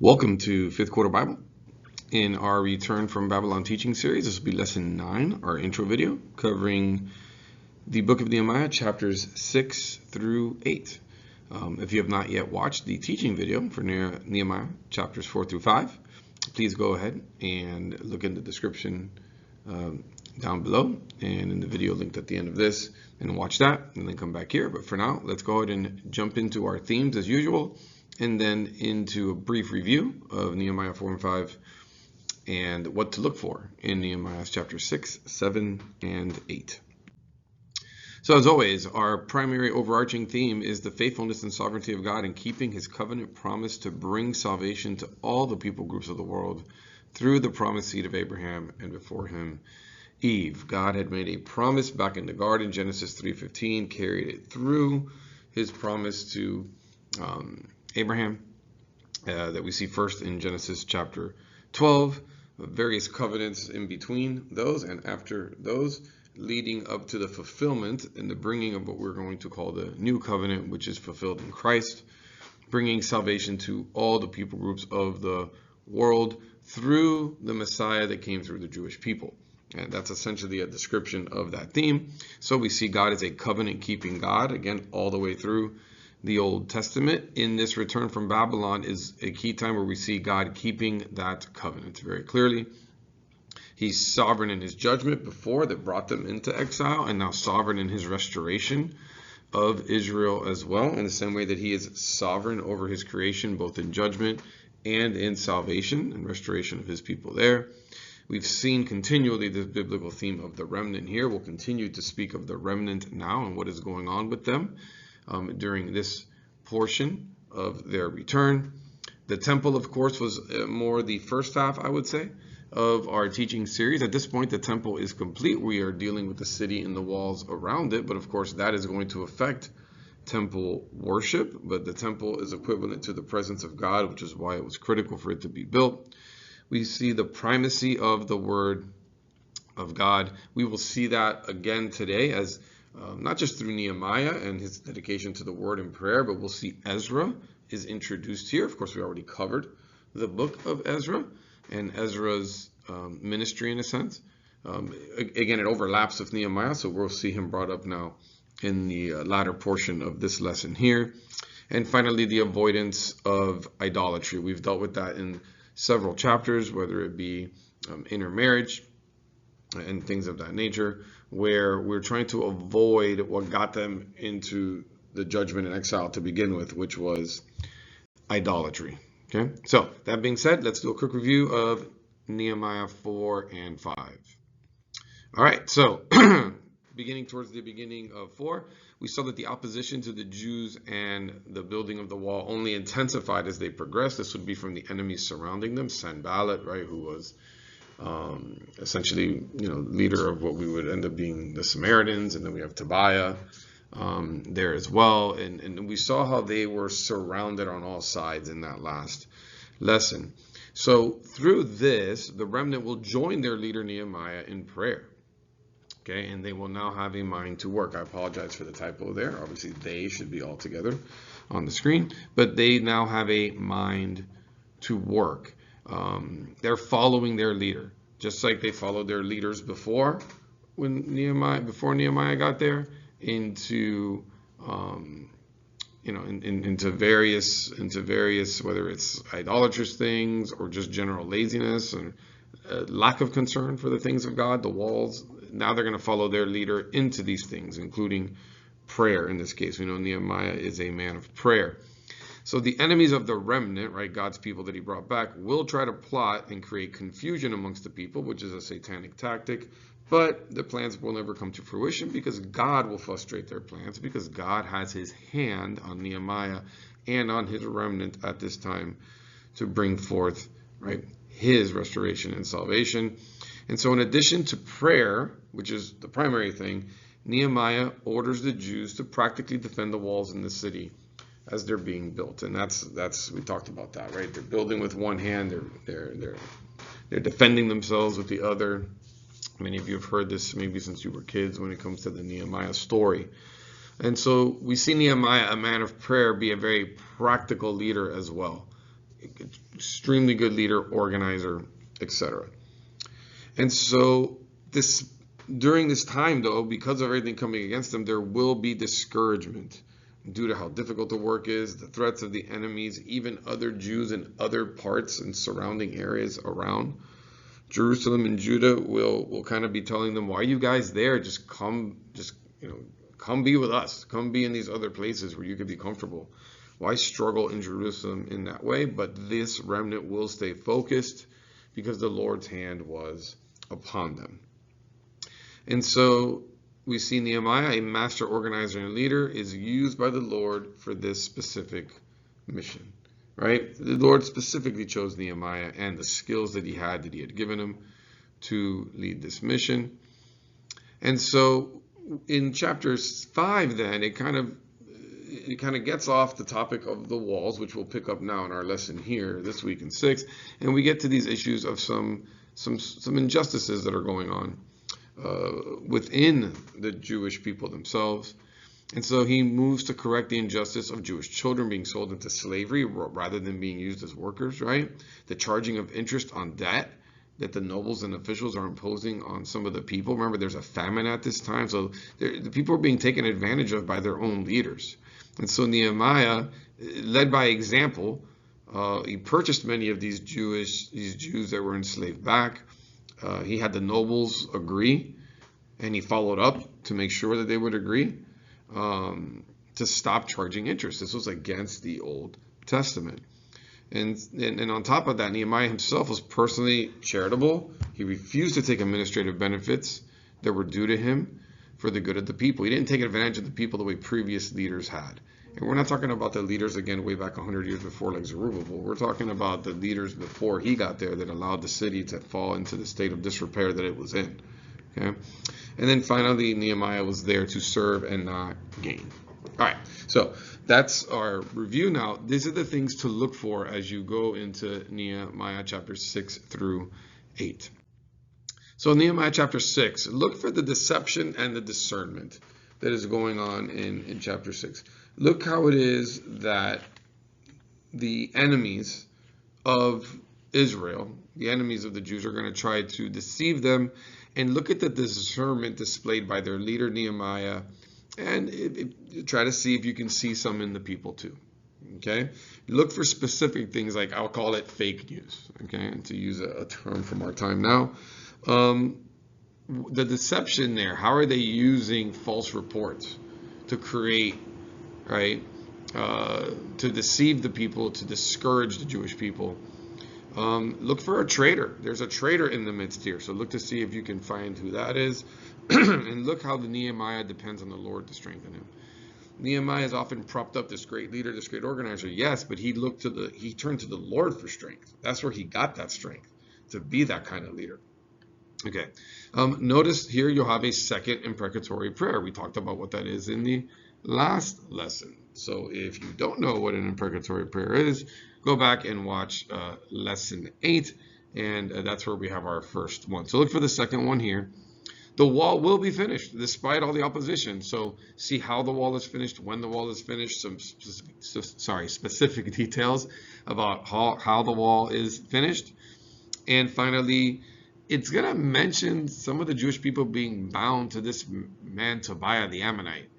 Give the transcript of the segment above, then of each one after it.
Welcome to Fifth Quarter Bible. In our Return from Babylon teaching series, this will be lesson 9, our intro video, covering the book of Nehemiah, chapters 6 through 8. If you have not yet watched the teaching video for Nehemiah, chapters 4 through 5, please go ahead and look in the description down below and in the video linked at the end of this and watch that and then come back here. But for now, let's go ahead and jump into our themes as usual, and then into a brief review of Nehemiah 4 and 5 and what to look for in Nehemiah chapter 6, 7, and 8. So as always, our primary overarching theme is the faithfulness and sovereignty of God in keeping his covenant promise to bring salvation to all the people groups of the world through the promised seed of Abraham and before him, Eve. God had made a promise back in the garden, Genesis 3:15, carried it through his promise to Abraham, that we see first in Genesis chapter 12, various covenants in between those and after those, leading up to the fulfillment and the bringing of what we're going to call the new covenant, which is fulfilled in Christ, bringing salvation to all the people groups of the world through the Messiah that came through the Jewish people. And that's essentially a description of that theme. So we see God as a covenant-keeping God, again, all the way through the Old Testament. In this return from Babylon is a key time where we see God keeping that covenant very clearly. He's sovereign in his judgment before that brought them into exile, and now sovereign in his restoration of Israel as well, in the same way that he is sovereign over his creation, both in judgment and in salvation and restoration of his people there. We've seen continually this biblical theme of the remnant here. We'll continue to speak of the remnant now and what is going on with them during this portion of their return. The temple, of course, was more the first half, I would say, of our teaching series. At this point, the temple is complete. We are dealing with the city and the walls around it, but of course that is going to affect temple worship. But the temple is equivalent to the presence of God, which is why it was critical for it to be built. We see the primacy of the word of God. We will see that again today as not just through Nehemiah and his dedication to the word and prayer, but we'll see Ezra is introduced here. Of course, we already covered the book of Ezra and Ezra's ministry in a sense. Again, it overlaps with Nehemiah, so we'll see him brought up now in the latter portion of this lesson here. And finally, the avoidance of idolatry. We've dealt with that in several chapters, whether it be intermarriage and things of that nature, where we're trying to avoid what got them into the judgment and exile to begin with, which was idolatry. Okay, so that being said, let's do a quick review of Nehemiah 4 and 5. All right, so beginning towards the beginning of 4, we saw that the opposition to the Jews and the building of the wall only intensified as they progressed. This would be from the enemies surrounding them, Sanballat, right, who was essentially, leader of what we would end up being the Samaritans, and then we have Tobiah there as well, and we saw how they were surrounded on all sides in that last lesson. So through this, the remnant will join their leader Nehemiah in prayer. Okay, and they will now have a mind to work. I apologize for the typo there. Obviously, they should be all together on the screen, but they now have a mind to work. They're following their leader, just like they followed their leaders before Nehemiah got there, into into various, whether it's idolatrous things or just general laziness and lack of concern for the things of God, the walls. Now they're going to follow their leader into these things, including prayer. In this case, we know Nehemiah is a man of prayer. So the enemies of the remnant, right, God's people that he brought back, will try to plot and create confusion amongst the people, which is a satanic tactic. But the plans will never come to fruition because God will frustrate their plans, because God has his hand on Nehemiah and on his remnant at this time to bring forth, right, his restoration and salvation. And so in addition to prayer, which is the primary thing, Nehemiah orders the Jews to practically defend the walls in the city as they're being built. And that's we talked about that, right? They're building with one hand, they're defending themselves with the other. Many of you have heard this maybe since you were kids when it comes to the Nehemiah story. And so we see Nehemiah, a man of prayer, be a very practical leader as well. extremely good leader, organizer, etc. And so during this time, though, because of everything coming against them, there will be discouragement due to how difficult the work is, the threats of the enemies, even other Jews in other parts and surrounding areas around Jerusalem and Judah will kind of be telling them, why are you guys there? Just come be with us. Come be in these other places where you could be comfortable. Why struggle in Jerusalem in that way? But this remnant will stay focused because the Lord's hand was upon them. And so we see Nehemiah, a master organizer and leader, is used by the Lord for this specific mission, right? The Lord specifically chose Nehemiah and the skills that he had given him to lead this mission. And so in chapter 5, then, it kind of gets off the topic of the walls, which we'll pick up now in our lesson here this week in 6, and we get to these issues of some injustices that are going on within the Jewish people themselves. And so he moves to correct the injustice of Jewish children being sold into slavery rather than being used as workers, right? The charging of interest on debt that the nobles and officials are imposing on some of the people. Remember, there's a famine at this time, so the people are being taken advantage of by their own leaders. And so Nehemiah, led by example, he purchased many of these Jews that were enslaved back. He had the nobles agree, and he followed up to make sure that they would agree to stop charging interest. This was against the Old Testament. And on top of that, Nehemiah himself was personally charitable. He refused to take administrative benefits that were due to him for the good of the people. He didn't take advantage of the people the way previous leaders had. And we're not talking about the leaders, again, way back 100 years before, like Zerubbabel. We're talking about the leaders before he got there that allowed the city to fall into the state of disrepair that it was in. Okay? And then finally, Nehemiah was there to serve and not gain. All right, so that's our review now. These are the things to look for as you go into Nehemiah chapter 6 through 8. So Nehemiah chapter 6, look for the deception and the discernment that is going on in chapter 6. Look how it is that the enemies of Israel, the enemies of the Jews, are going to try to deceive them. And look at the discernment displayed by their leader Nehemiah, and try to see if you can see some in the people too. Okay, look for specific things, like I'll call it fake news. Okay, and to use a term from our time now, the deception there. How are they using false reports to create, right, to deceive the people, to discourage the Jewish people? Look for a traitor. There's a traitor in the midst here. So look to see if you can find who that is. And look how the Nehemiah depends on the Lord to strengthen him. Nehemiah has often propped up this great leader, this great organizer, yes, but he turned to the Lord for strength. That's where he got that strength, to be that kind of leader. Okay. Notice here you'll have a second imprecatory prayer. We talked about what that is in the last lesson. So if you don't know what an imprecatory prayer is, go back and watch lesson 8, and that's where we have our first one. So look for the second one here. The wall will be finished despite all the opposition. So see how the wall is finished, when the wall is finished, some specific details about how the wall is finished. And finally, it's going to mention some of the Jewish people being bound to this man Tobiah the Ammonite.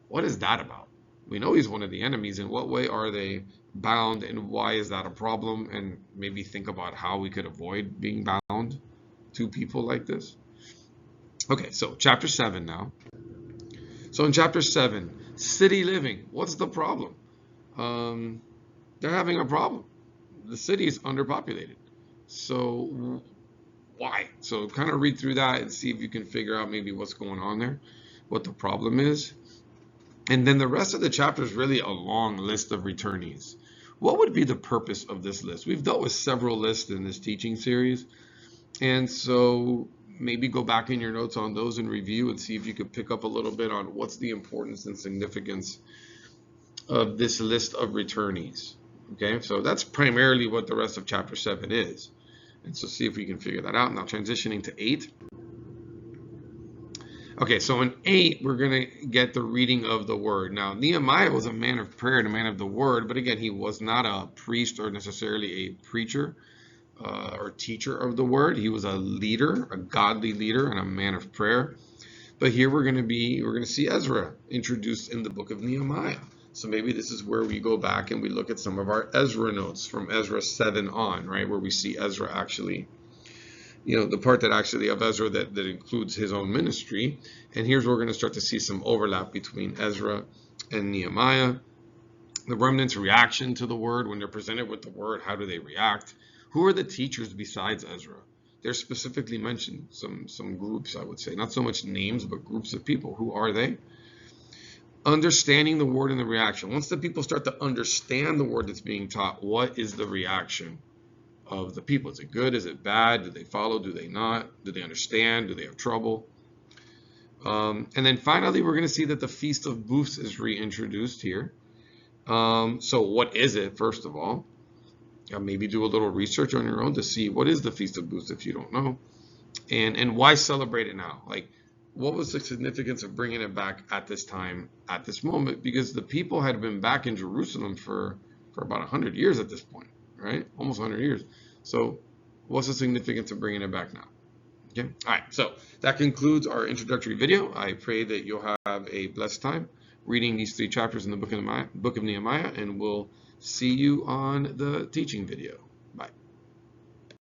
What is that about? We know he's one of the enemies. In what way are they bound, and why is that a problem? And maybe think about how we could avoid being bound to people like this. Okay, so chapter 7 now. So in chapter 7, city living. What's the problem? They're having a problem. The city is underpopulated. So why? So kind of read through that and see if you can figure out maybe what's going on there, what the problem is. And then the rest of the chapter is really a long list of returnees. What would be the purpose of this list? We've dealt with several lists in this teaching series. And so maybe go back in your notes on those and review and see if you could pick up a little bit on what's the importance and significance of this list of returnees. Okay, so that's primarily what the rest of chapter 7 is. And so see if we can figure that out. Now transitioning to 8. Okay, so in 8, we're going to get the reading of the word. Now, Nehemiah was a man of prayer and a man of the word, but again, he was not a priest or necessarily a preacher or teacher of the word. He was a leader, a godly leader, and a man of prayer. But here we're going to see Ezra introduced in the book of Nehemiah. So maybe this is where we go back and we look at some of our Ezra notes from Ezra 7 on, right, where we see Ezra actually, the part that actually of Ezra that includes his own ministry. And here's where we're going to start to see some overlap between Ezra and Nehemiah. The remnants' reaction to the word, when they're presented with the word, how do they react? Who are the teachers besides Ezra? They're specifically mentioned, some groups, I would say. Not so much names, but groups of people. Who are they? Understanding the word and the reaction. Once the people start to understand the word that's being taught, what is the reaction of the people? Is it good? Is it bad? Do they follow? Do they not? Do they understand? Do they have trouble? And then finally, we're going to see that the Feast of Booths is reintroduced here. So what is it, first of all? Maybe do a little research on your own to see what is the Feast of Booths if you don't know. And why celebrate it now? Like, what was the significance of bringing it back at this time, at this moment? Because the people had been back in Jerusalem for about 100 years at this point, right? Almost 100 years. So what's the significance of bringing it back now? Okay. All right. So that concludes our introductory video. I pray that you'll have a blessed time reading these 3 chapters in the book of Nehemiah, and we'll see you on the teaching video.